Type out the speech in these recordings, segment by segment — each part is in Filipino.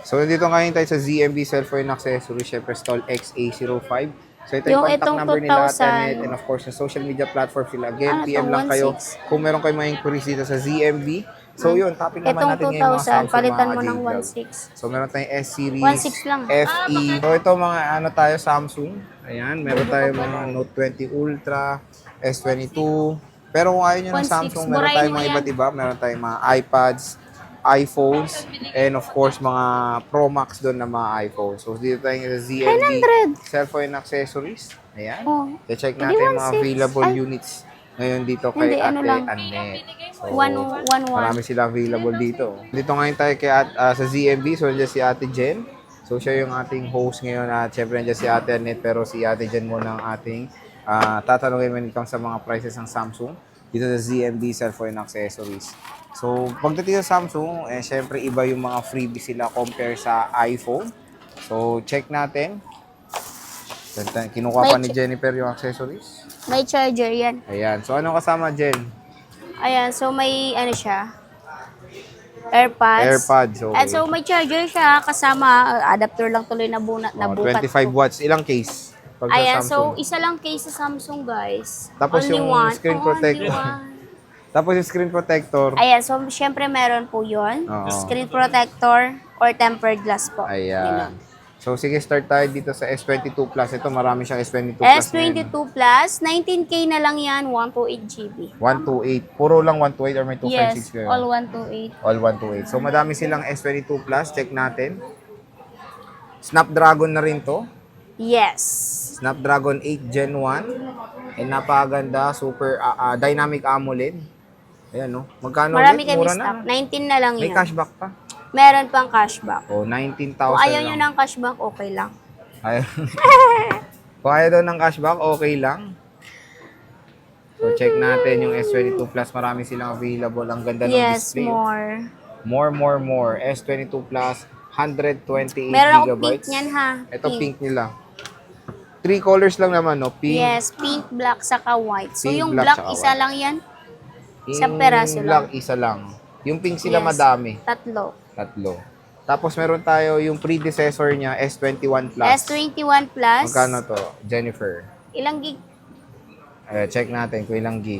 So, dito ngayon tayo sa ZMB Cellphone Accessories, syempre stall XA05. So, ito yung contact itong number nila, 2,000. and of course, yung social media platform sila. Again, Ano PM to, lang kayo 1,600. kung meron kayo mga inquiries dito sa ZMB. So, yun, topic naman Itong natin ngayon mga 2,000, Samsung, palitan mga mo ng J-Vlog. 1,600. So, meron tayong S-Series, 1,600 lang. FE. So, ito mga ano tayo, Samsung. Ayan, meron tayo mga Note 20 Ultra, S22. Pero kung ayaw nyo ng 1,600, Samsung, meron burahin tayong mo mga yan. iba't iba. Meron tayong mga iPads, iPhones, and of course, mga Pro Max doon na mga iPhones. So, dito tayo sa ZMB 900. Cellphone Accessories. Ayan. Oh. I-check Hindi, natin yung mga 1,600. available Ay. units ngayon dito kay Hindi, ano Ate lang. Annette. So, 111. marami sila available dito. Dito ngayon tayo kay sa ZMB. So, nandiyan si Ate Jen. So, siya yung ating host ngayon. At syempre, nandiyan si Ate Annette. Pero si Ate Jen muna ang ating tatanungin when it comes sa mga prices ng Samsung dito sa ZMB Cellphone Accessories. So, pagdating sa Samsung, syempre, iba yung mga freebies sila compare sa iPhone. So, check natin. Kinukuha pa ni Jennifer yung accessories. May charger yan. Ayan. So, anong kasama, Jen? Ayan, so may ano siya, AirPods. AirPods, okay. And so may charger siya, kasama adapter lang tuloy na bukat 25 watts. Ilang case? Pag sa Ayan, Samsung. so isa lang case sa Samsung, guys. Tapos Only yung one. screen Oh, protector. only one. Tapos yung screen protector. Ayan, so syempre meron po yun. Oo. Screen protector or tempered glass po. Ayan. So, sige, start tayo dito sa S22 Plus. Ito, marami siyang S22 Plus. S22 Plus, 19K na lang yan, 128 GB. 128. Puro lang 128 or may 256 Yes, kayo? all 128. All 128. So, madami silang S22 Plus. Check natin. Snapdragon na rin to. Yes. Snapdragon 8 Gen 1. And napakaganda. Super dynamic AMOLED. Ayan, no? Magkano Marami ulit? kami Mura stock. na. 19 na lang May yan. cashback pa. Meron pang cashback. Oh, 19,000 Kung ayaw nyo lang. ng cashback, okay lang. Ayaw. Kung ayaw daw ng cashback, okay lang. So, check natin yung S22 Plus. Marami silang available. Ang ganda ng Yes, display. More. S22 Plus, 128 Meron akong pink gigabytes. niyan, ha? Ito pink nila. 3 colors lang naman, no? Pink, Yes, pink, black, saka white. So, Pink, yung black, black, saka isa white. lang yan. yung isang peraso black, lang. isa lang. Yung pink sila Yes, madami. 3. Tatlo. Tapos meron tayo yung predecessor niya, S21 Plus. S21 Plus. Magkano to, Jennifer? Ilang gig? Check natin kung ilang gig.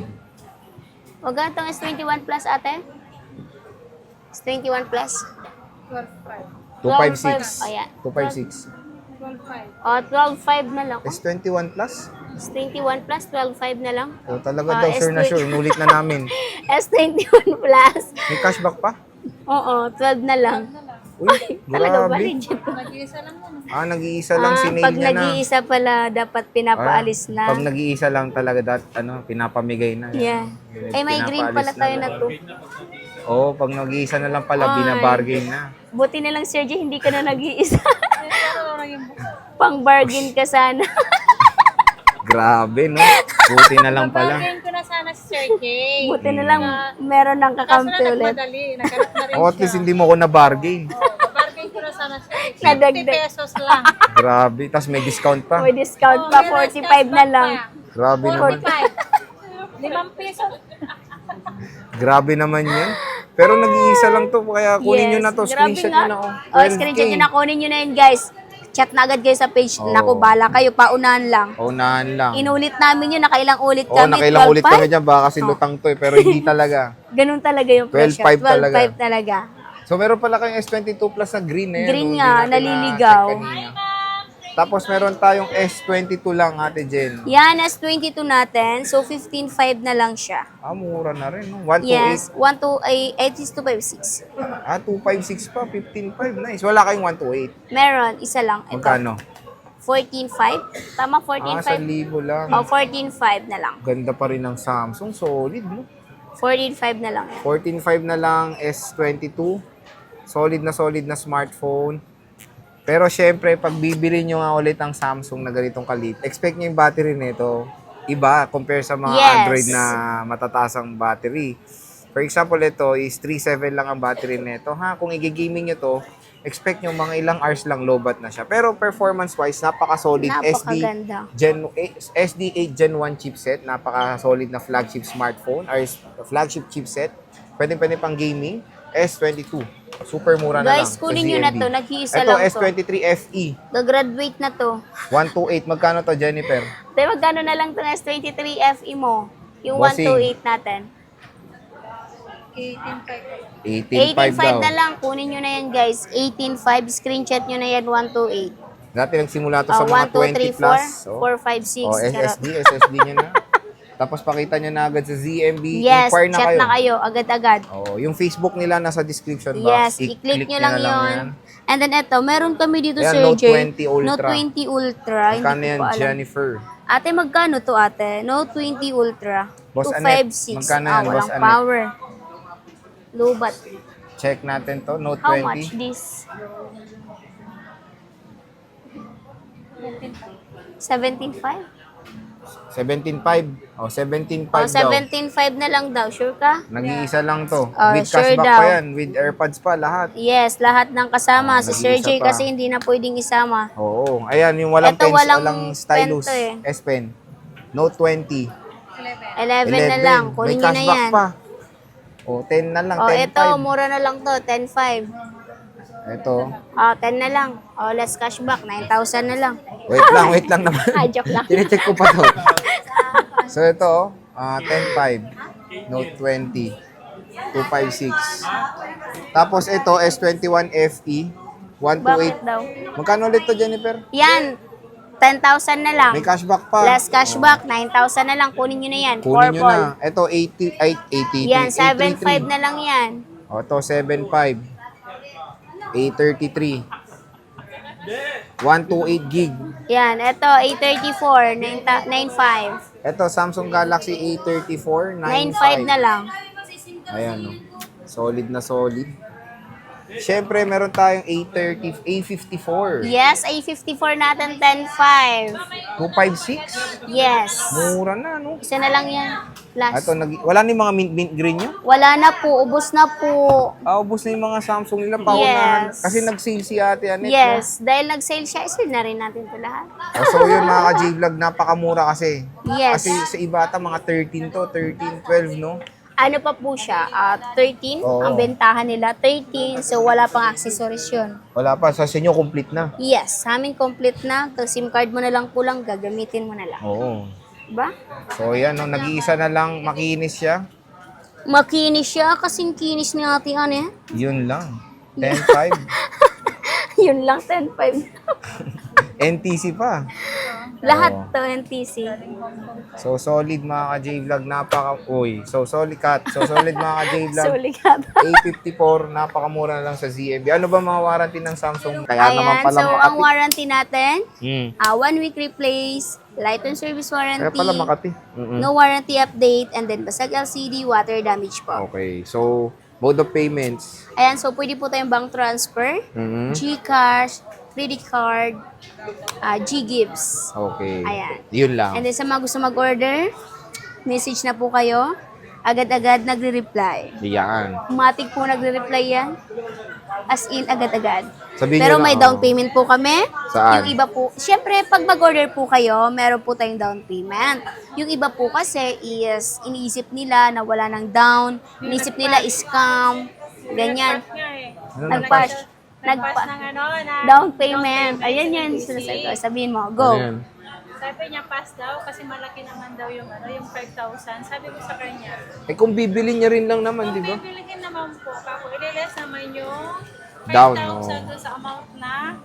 Huwag itong S21 Plus, ate? S21 Plus. 256. Ayan. 256. 12.5. O, 12.5 na lang. S21 Plus? S21 Plus, 12.5 na lang. O, talaga daw, sure na sure. Inulit na namin. S21 Plus. May cashback pa? Oo, 12 na lang. Uy, Talaga ba, grabe. legit? Nag-iisa lang, sinail pag niya na. nag-iisa pala, dapat pinapaalis na. Pag nag-iisa lang talaga, pinapamigay na. Yeah. Ay, may green pala tayo na to. Oo, pag nag-iisa na lang pala, binabargain na. Buti na lang, Sergio, hindi ka na nag-iisa. Pang-bargain ka sana. Grabe, no? Buti na lang pala. Bargain ko na sana si Sir Kay. Buti na lang, meron ng Kaso kakampi na ulit. nagmadali. Nagkaroon na rin O, at least hindi mo ko na-bargain. Bargain ko na sana siya. 50 Nadagdag. pesos lang. Grabe. Tapos may discount pa. May discount pa, 45 na lang. Grabe naman. 45. 5 pesos. Grabe naman yan. Pero nag-iisa lang to. Kaya kunin nyo na to. Grabe Screenshot nga. nyo na. Oh, screenshot nyo na, kunin nyo na yun, guys. Chat na agad kayo sa page. Oo. Naku, bala kayo, paunahan lang. Unahan lang. Inulit namin yun, nakailang ulit Oo, kami. nakailang ulit 12.5? kami dyan. Baka kasi lutang to eh. Pero hindi talaga. Ganun talaga yung presyo. 12.5 talaga. 12.5 talaga. So, meron pala kayong S22 Plus na green eh. Green no? nga, Hindi natin naliligaw. na-check kanina. Tapos, meron tayong S22 lang, Ate Jen. Yan, S22 natin. So, 15.5 na lang siya. Mura na rin. No? 128. Yes, 256. 256 pa. 15.5. Nice. Wala kayong 128. Meron, isa lang. Ito, Magkano? 14.5. Tama, 14.5. 1,000 lang. O, 14.5 na lang. Ganda pa rin ng Samsung. Solid, no? 14.5 na lang yan. 14.5 na lang, S22. Solid na smartphone. Pero syempre, pag bibili nyo nga ulit ang Samsung na ganitong kalit, expect nyo yung battery nito iba compare sa mga Yes. Android na matataas ang battery. For example, ito is 3.7 lang ang battery nito. Kung i-gaming nyo to, expect nyo mga ilang hours lang lowbat na siya. Pero performance-wise, napaka-solid. Napakaganda. SD8 Gen 1 chipset. Napaka-solid na flagship smartphone or flagship chipset. Pwede pang gaming. S22. Super mura na lang. Guys, sa kunin nyo na ZMB. to. Nag-iisa Ito, lang to. S23 FE. Gagraduate na to. 128. Magkano to, Jennifer? Tayo, magkano na lang itong S23 FE mo? Yung Bossing. 128 natin. 18.5. 18.5 daw. 18.5 na lang. Kunin nyo na yan, guys. 18.5. Screenshot nyo na yan, 128. Dati nagsimula to sa mga 20 plus. 1, 2, 3, 4, 5, 6. SSD nyo na. Tapos pakita nyo na agad sa ZMB. Yes, Inquire na chat kayo. na kayo. Agad-agad. Yung Facebook nila nasa description box. Yes, i-click nyo lang na yun. And then eto, meron kami dito, Ayan, Sir Note Jay. 20 Ultra. Note 20 Ultra. Magkano Hindi yan, ko pa alam. Jennifer? Ate, magkano to, ate? Note 20 Ultra. Boss Annette, 256. magkano yan, Boss Walang Annette? power. Lubat. Check natin to, Note How 20. much this? 17.5? 17.5. 17.5 Oh, daw. 17.5 na lang daw. Sure ka? Nag-iisa lang to. Oh, With sure cashback daw. pa yan. With AirPods pa, lahat. Yes, lahat ng kasama. Si Sir nag-iisa Jay pa. kasi hindi na pwedeng isama. Oo. Ayan, yung walang Ito, pens, walang walang stylus. pen to eh. S Pen. Note 20. 11 na lang. May Kunin nyo na cashback yan. pa. 10 na lang, Oh, 10.5. ito, mura na lang to. 10.5. Ito. Oh, 10 na lang. Oh, less cashback. 9,000 na lang. Wait lang naman. Ah, joke lang. Tine-check ko pa to. So ito, 10.5. Note 20. 256. Tapos ito, S21 FE. 128. Bakit daw? Magkano ulit to, Jennifer? Yan. 10,000 na lang. May cashback pa. Less cashback. 9,000 na lang. Kunin nyo na yan. Kunin nyo Purple. na. Ito, 80. Yan, 7.5 na lang yan. O, ito, 7.5. 833. 128 gig. Yan, ito, 834, 9.5. Ito, Samsung Galaxy A34, 9.5 na lang. Ayan, no. Solid na solid. Siyempre, meron tayong A30, A54. Yes, A54 natin, 10.5. 256. Yes. Mura na, no? Isa na lang yan. Last. Ito, wala na yung mga mint green nyo? Wala na po, ubos na po. Ubus na yung mga Samsung nila, paunahan. Yes. Kasi nag-sale si Ate Annette. Yes, dahil nag-sale siya, isil na rin natin ito lahat. No? So, yun mga ka-J-Vlog, napakamura kasi. Yes. Kasi sa iba ata, mga 13 to, 13, 12, no? Ano pa po siya? 13, Oo. ang bentahan nila, 13. So, wala pang accessories yun. Wala pa, sa inyo complete na. Yes, sa amin complete na. Kung SIM card mo na lang kulang, gagamitin mo na lang. Oo. Diba? So, yan, no? Nag-iisa na lang, makinis siya. Makinis siya, kasing kinis ni ate Anne. Yun lang. 10.5. Yun lang, 10.5. NTC pa. Lahat Oo. to NTC. So, solid mga ka-J-Vlog, So, solid cut. So, solid mga ka-J-Vlog. Sulikat. A54, napakamura na lang sa ZMB. Ano ba mga warranty ng Samsung? Kaya naman Ayan, pala so ang Makati. warranty natin, Mm. 1 week replace, light on service warranty, Kaya pala Makati. no warranty update, and then basag LCD, water damage po. Okay. So, mode of payments. Ayan, so pwede po tayong bank transfer, Mhm. GCash, credit card, G-Gives. Okay. Ayan. Yun lang. And then sa mga gusto mag-order, message na po kayo. Agad-agad nagre-reply. Yan. Matik po nagre-reply yan. As in, agad-agad. Sabihin Pero nyo lang, may down payment po kami. Saan? Yung iba po, syempre, pag mag-order po kayo, meron po tayong down payment. Yung iba po kasi is, iniisip nila na wala ng down. Iniisip nila scam. Ganyan. Ano Nag-pass. Nagpas ng ano, na Down payment. Ayan yan. Sabihin mo, go. Ano yan? Sabi niya pass daw kasi malaki naman daw yung ano, yung 5,000. Sabi ko sa kanya, Kung bibili niya rin lang naman, di ba? bibilihin naman po. Kako, ililess naman yung Down, 5,000 no. doon sa amount na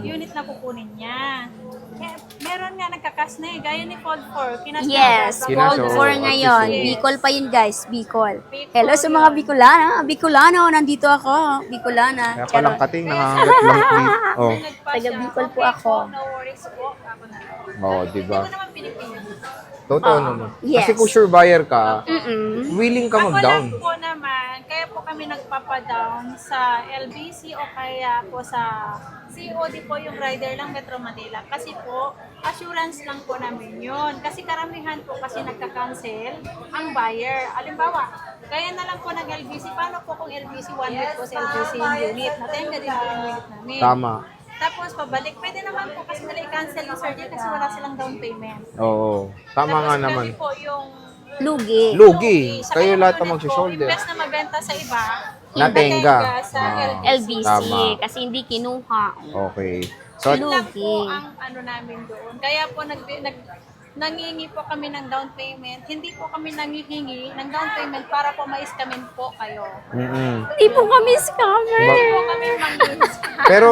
unit na kukunin niya. Kaya, meron nga nagkakas na eh, gaya ni Fold 4. Kinas na Yes, agad. Kinas, Cold oo. 4 ngayon. Yes. Bicol pa yun, guys. Bicol. Bicol Hello sa mga Bicolana. Bicolano, nandito ako. Bicolana. Kaya palang Charot. kating nangangagat lang dito. Oh. Nagpa Taga siya, Bicol po okay ako. No worries po. Ako na. Oh, di ba? Hindi ko naman pinipilit. Totoo naman. yes. Kasi kung sure buyer ka, Mm-mm. willing ka Ako mag-down. lang po naman, kaya po kami nagpapadown sa LBC o kaya po sa COD po yung rider lang Metro Manila. Kasi po, assurance lang po namin yun. Kasi karamihan po kasi nagka-cancel ang buyer. Alimbawa, kaya na lang po nag-LBC. Paano po kung LBC 1 week po sa LBC yung unit? Natenga din po yung unit namin. Tama. Tapos pabalik, pwede naman po kasi nila i-cancel yung surgery kasi wala silang down payment. Oo. Tama Tapos nga kami naman. po yung Lugi. Lugi. Sa Kayo kaya lahat po ang mag-shoulder. Imbes na mabenta sa iba, Natenga. sa Ah, LBC. Tama. Kasi hindi kinuha. Okay. So, Yun lang Lugi. po ang ano namin doon. Kaya po nangingi po kami ng down payment. Hindi po kami nangihingi ng down payment para po ma-scamin po kayo. Hindi po kami scammer. Hindi po kami mangingi. pero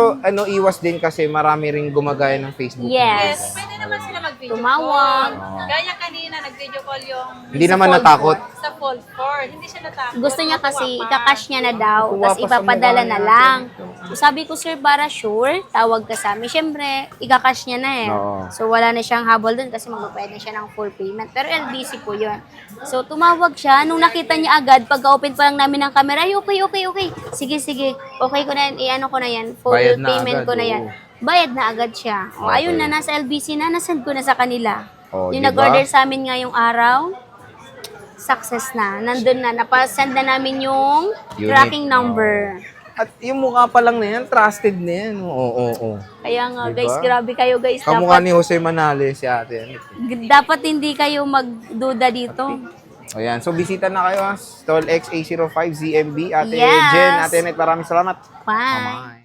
iwas din kasi marami ring gumagaya ng Facebook. Yes. Yes, pwede naman sila mag-video Tumawag. call. Gaya kanina, nag-video call yung Hindi naman Sa natakot. sa Fold 4. Hindi siya natakot. Gusto niya kasi Nakuha pa. ikakash niya na daw, Kuha tapos pa sa ipapadala mukha na niya. lang. So, sabi ko, sir, para sure, tawag ka sa amin. Siyempre, ikakash niya na eh. Oo. So, wala na siyang habol dun kasi magpapayad na siya ng full payment. Pero LBC po yun. So, tumawag siya. Nung nakita niya agad, pagka-open pa lang namin ng camera, ay, okay. Sige. Okay ko na yan, i-ano ko na yan. Full Bayad na payment agad, ko na yan. oo. Bayad na agad siya. O, Okay. ayun na, nasa LBC na, nasend ko na sa kanila. Oh, Yung diba? nag-order sa amin ngayong araw, success na. Nandun na. Napasend na namin yung Unique. tracking number. At yung mukha pa lang na yan, trusted na yan. Oo. Kaya nga, Diba? guys, grabe kayo, guys. Kamukha Dapat, ni Jose Manales si ate. dapat hindi kayo magduda dito. Ayan. So, bisita na kayo ha. Stall X A05 ZMB. Ate Yes. Jen, Ate Net, maraming salamat. Bye. Bye.